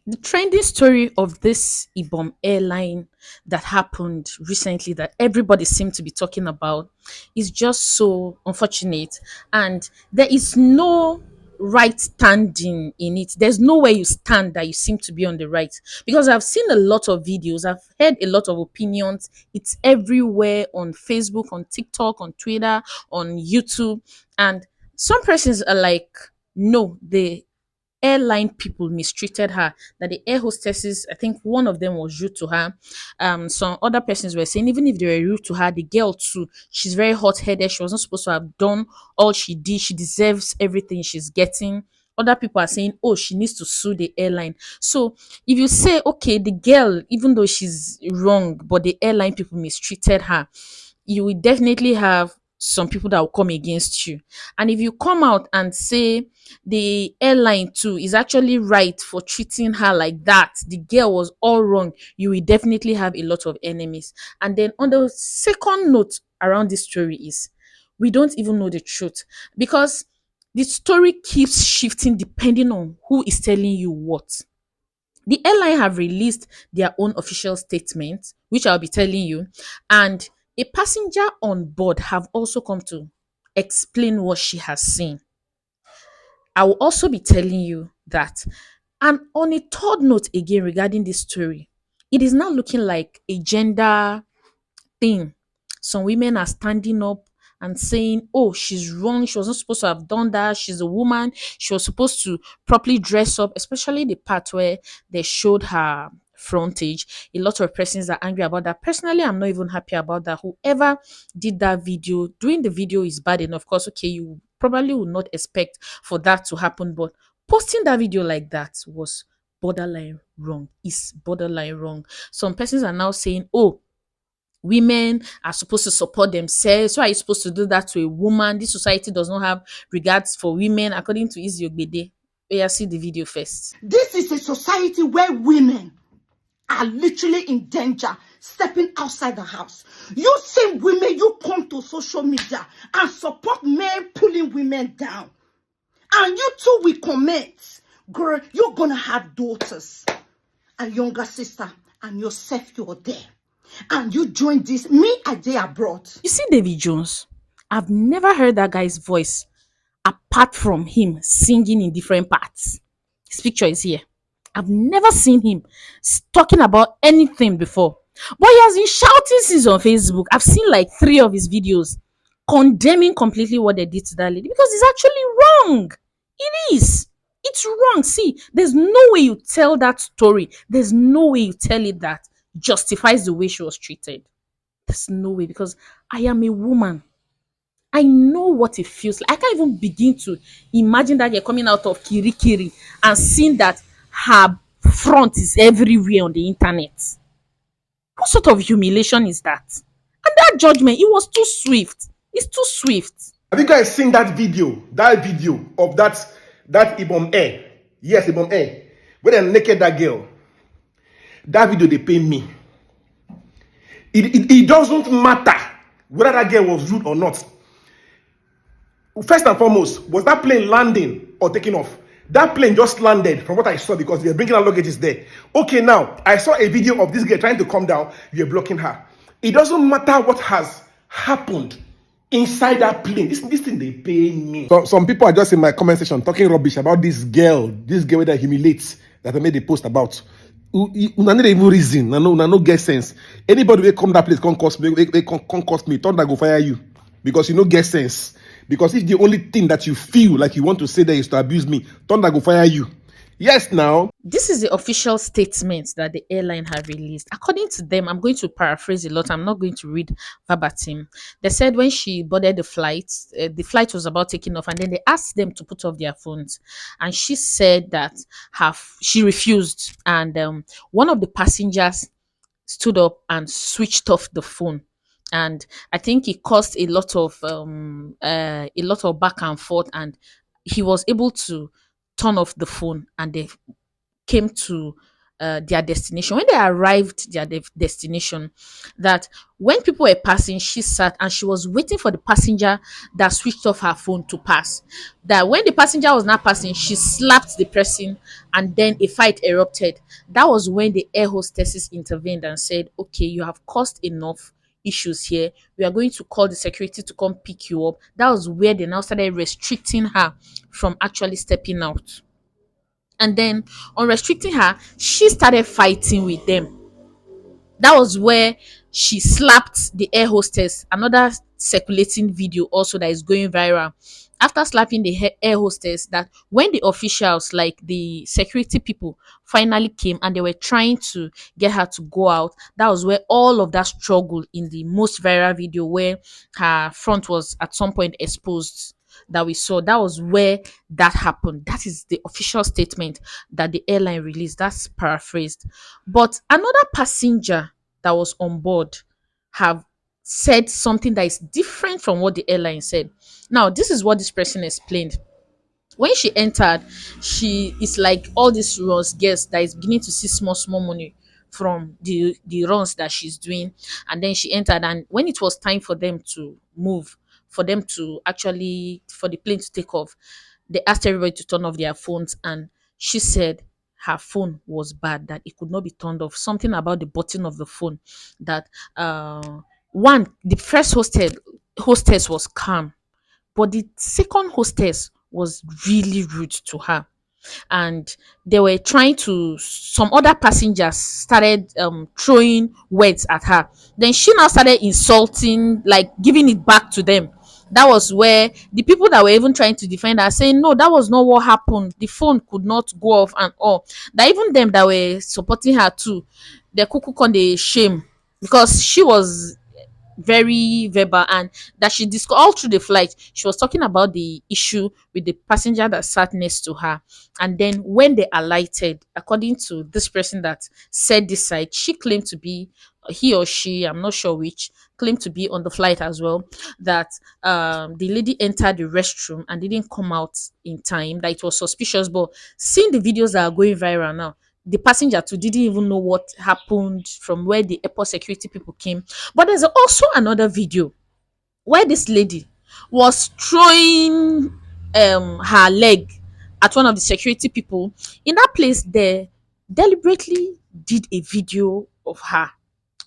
The trending story of this Ibom airline that happened recently that everybody seemed to be talking about is just so unfortunate. And there is no right standing in it. There's nowhere you stand that you seem to be on the right. Because I've seen a lot of videos, I've heard a lot of opinions. It's everywhere on Facebook, on TikTok, on Twitter, on YouTube. And some persons are like, no, they airline people mistreated her, that the air hostesses, I think one of them was rude to her. Some other persons were saying even if they were rude to her, the girl too, she's very hot-headed, she wasn't supposed to have done all she did, she deserves everything she's getting. Other people are saying, oh, she needs to sue the airline. So if you say, okay, the girl, even though she's wrong, but the airline people mistreated her, you will definitely have some people that will come against you. And if you come out and say the airline too is actually right for treating her like that, the girl was all wrong, you will definitely have a lot of enemies. And then on the second note around this story is we don't even know the truth, because the story keeps shifting depending on who is telling you what. The airline have released their own official statement, which I'll be telling you, and a passenger on board have also come to explain what she has seen. I will also be telling you that. And on a third note, again, regarding this story, it is now looking like a gender thing. Some women are standing up and saying, oh, she's wrong. She wasn't supposed to have done that. She's a woman. She was supposed to properly dress up, especially the part where they showed her frontage. A lot of persons are angry about that. Personally, I'm not even happy about that. Whoever did that video, doing the video is bad enough. Of course, okay, you probably would not expect for that to happen, but posting that video like that was borderline wrong. Is borderline wrong. Some persons are now saying, oh, women are supposed to support themselves. Why are you supposed to do that to a woman? This society does not have regards for women, according to Izzy Ogbede. Yeah, see the video first. This is a society where women are literally in danger stepping outside the house. You same women, you come to social media and support men pulling women down. And you too will comment. Girl, you're gonna have daughters and younger sister, and yourself, you're there. And you join this. Me, I did abroad. You see David Jones? I've never heard that guy's voice apart from him singing in different parts. His picture is here. I've never seen him talking about anything before. But he has been shouting since on Facebook. I've seen like 3 of his videos condemning completely what they did to that lady, because it's actually wrong. It is. It's wrong. See, there's no way you tell that story. There's no way you tell it that justifies the way she was treated. There's no way, because I am a woman. I know what it feels like. I can't even begin to imagine that girl coming out of Kirikiri and seeing that her front is everywhere on the internet. What sort of humiliation is that? And that judgment, it was too swift. It's too swift. Have you guys seen that video? That video of that Ibom Air? Yes, Ibom Air. Where they naked that girl. That video they pay me. It doesn't matter whether that girl was rude or not. First and foremost, was that plane landing or taking off? That plane just landed from what I saw, because they're bringing her luggages there. Okay, now, I saw a video of this girl trying to come down. You're blocking her. It doesn't matter what has happened inside that plane. This thing, they pay me. So, some people are just in my comment section talking rubbish about this girl that humiliates, that I made a post about. Una need even reason. No get sense. Anybody will come that place, can't cost me. They can't cost me. Thunder go fire you, because you no get sense. Because if the only thing that you feel like you want to say there is to abuse me, Thunder go fire you. Yes, now. This is the official statement that the airline have released. According to them, I'm going to paraphrase a lot. I'm not going to read verbatim. They said when she boarded the flight was about taking off, and then they asked them to put off their phones. And she said that she refused. And one of the passengers stood up and switched off the phone. And I think it caused a lot of back and forth, and he was able to turn off the phone, and they came to their destination. When they arrived their destination, that when people were passing, she sat and she was waiting for the passenger that switched off her phone to pass. That when the passenger was not passing, she slapped the person, and then a fight erupted. That was when the air hostesses intervened and said, "Okay, you have caused enough issues here. We are going to call the security to come pick you up." That was where they now started restricting her from actually stepping out. And then, on restricting her, she started fighting with them. That was where she slapped the air hostess. Another circulating video also that is going viral. After slapping the air hostess, that when the officials, like the security people, finally came and they were trying to get her to go out, that was where all of that struggle in the most viral video, where her front was at some point exposed, that we saw, that was where that happened. That is the official statement that the airline released. That's paraphrased. But another passenger that was on board have said something that is different from what the airline said. Now, this is what this person explained. When she entered, she is like all these runs guests that is beginning to see small, small money from the runs that she's doing. And then she entered, and when it was time for them to move, for them to actually, for the plane to take off, they asked everybody to turn off their phones, and she said her phone was bad, that it could not be turned off. Something about the button of the phone, that one, the first hostess was calm, but the second hostess was really rude to her. And they were trying to, some other passengers started throwing words at her. Then she now started insulting, like giving it back to them. That was where the people that were even trying to defend her saying, no, that was not what happened, the phone could not go off and all. That even them that were supporting her too, the cuckoo con the shame, because she was very verbal, and that she all through the flight she was talking about the issue with the passenger that sat next to her. And then when they alighted, according to this person that said this side, she claimed to be, he or she, I'm not sure which, claimed to be on the flight as well. That the lady entered the restroom and didn't come out in time, that it was suspicious. But seeing the videos that are going viral now, the passenger too didn't even know what happened from where the airport security people came. But there's also another video where this lady was throwing her leg at one of the security people. In that place, they deliberately did a video of her.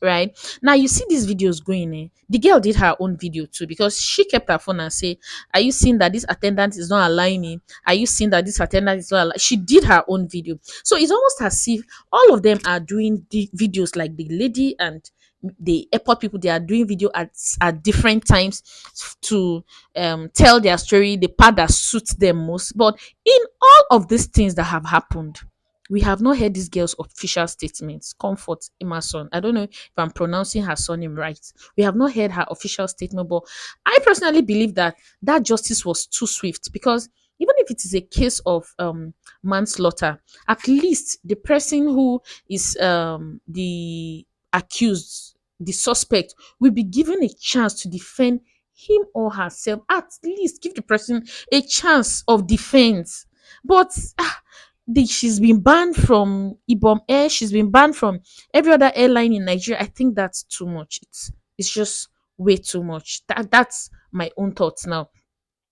Right now, you see these videos going. The girl did her own video too, because she kept her phone and say, "Are you seeing that this attendant is not aligning? Are you seeing that this attendant is not?" She did her own video, so it's almost as if all of them are doing the videos, like the lady and the airport people. They are doing video at different times to tell their story, the part that suits them most. But in all of these things that have happened, we have not heard this girl's official statements. Comfort Emmanson. I don't know if I'm pronouncing her surname right. We have not heard her official statement, but I personally believe that that justice was too swift, because even if it is a case of manslaughter, at least the person who is the accused, the suspect, will be given a chance to defend him or herself. At least give the person a chance of defense. But she's been banned from Ibom Air. She's been banned from every other airline in Nigeria. I think that's too much. It's just way too much. That's my own thoughts now.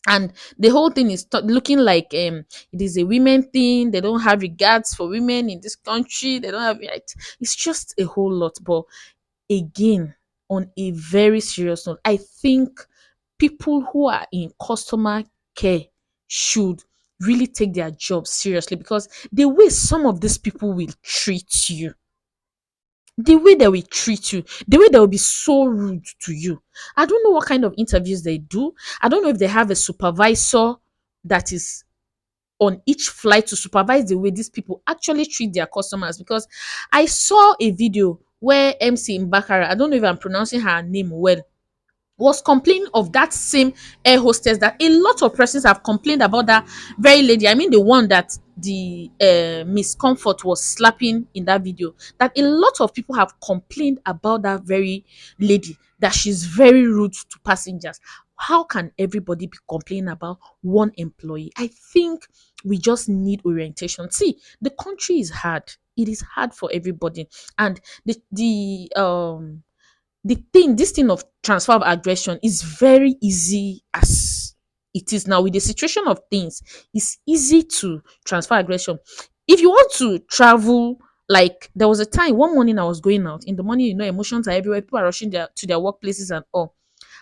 And the whole thing is looking like it is a women thing. They don't have regards for women in this country. They don't have right. It's just a whole lot. But again, on a very serious note, I think people who are in customer care should really take their job seriously, because the way some of these people will treat you, the way they will treat you, the way they will be so rude to you. I don't know what kind of interviews they do. I don't know if they have a supervisor that is on each flight to supervise the way these people actually treat their customers. Because I saw a video where MC Mbakara, I don't know if I'm pronouncing her name well, was complaining of that same air hostess, that a lot of persons have complained about that very lady. I mean, the one that the Miss Comfort was slapping in that video. That a lot of people have complained about that very lady, that she's very rude to passengers. How can everybody be complaining about one employee? I think we just need orientation. See, the country is hard. It is hard for everybody. And this thing of transfer of aggression is very easy as it is now with the situation of things. It's easy to transfer aggression. If you want to travel, like there was a time one morning I was going out in the morning, emotions are everywhere, people are rushing to their workplaces and all.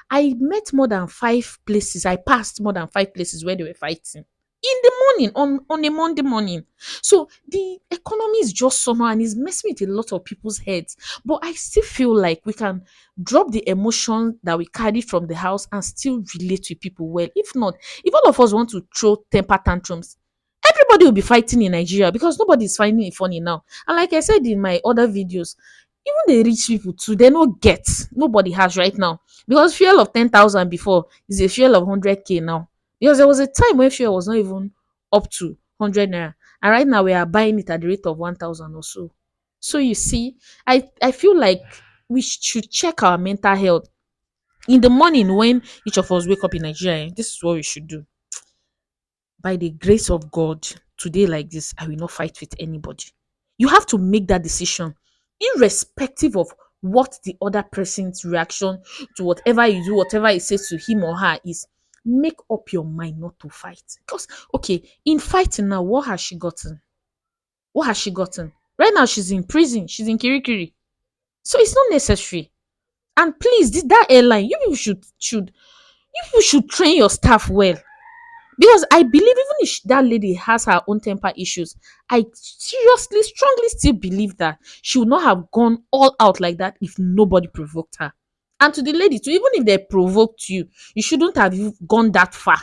I met more than 5 places. I passed more than 5 places where they were fighting in the morning, on a Monday morning. So the economy is just somehow and is messing with a lot of people's heads. But I still feel like we can drop the emotion that we carry from the house and still relate with people well. If not, if all of us want to throw temper tantrums, everybody will be fighting in Nigeria because nobody is finding it funny now. And like I said in my other videos, even the rich people too, they no get. Nobody has right now. Because fuel of 10,000 before is a fuel of 100K now. Because there was a time when fuel was not even up to 100 naira. And right now we are buying it at the rate of 1,000 or so. So you see, I feel like we should check our mental health. In the morning when each of us wake up in Nigeria, this is what we should do. By the grace of God, today like this, I will not fight with anybody. You have to make that decision, irrespective of what the other person's reaction to whatever you do, whatever you say to him or her is. Make up your mind not to fight. Because, okay, in fighting now, what has she gotten? What has she gotten? Right now, she's in prison, she's in Kirikiri. So it's not necessary. And please, that airline, you people should train your staff well. Because I believe even if that lady has her own temper issues, I seriously, strongly still believe that she would not have gone all out like that if nobody provoked her. And to the lady, too, even if they provoked you, you shouldn't have gone that far.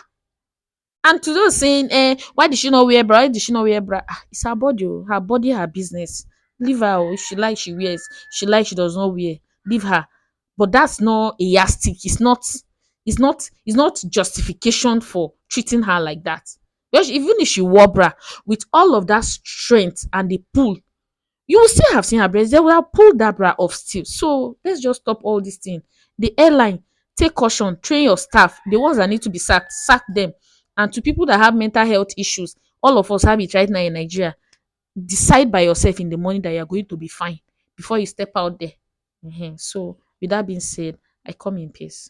And to those saying, why did she not wear bra? Why did she not wear bra? Ah, it's her body, oh. Her body, her business. Leave her. Oh. If she likes, she wears. She likes, she does not wear. Leave her. But that's not a yardstick. It's not justification for treating her like that. Because even if she wore bra, with all of that strength and the pull, you will still have seen her breast. They will have pulled that bra off still. So let's just stop all this thing. The airline, take caution, train your staff. The ones that need to be sacked, sack them. And to people that have mental health issues, all of us have it right now in Nigeria. Decide by yourself in the morning that you're going to be fine before you step out there. So, with that being said, I come in peace.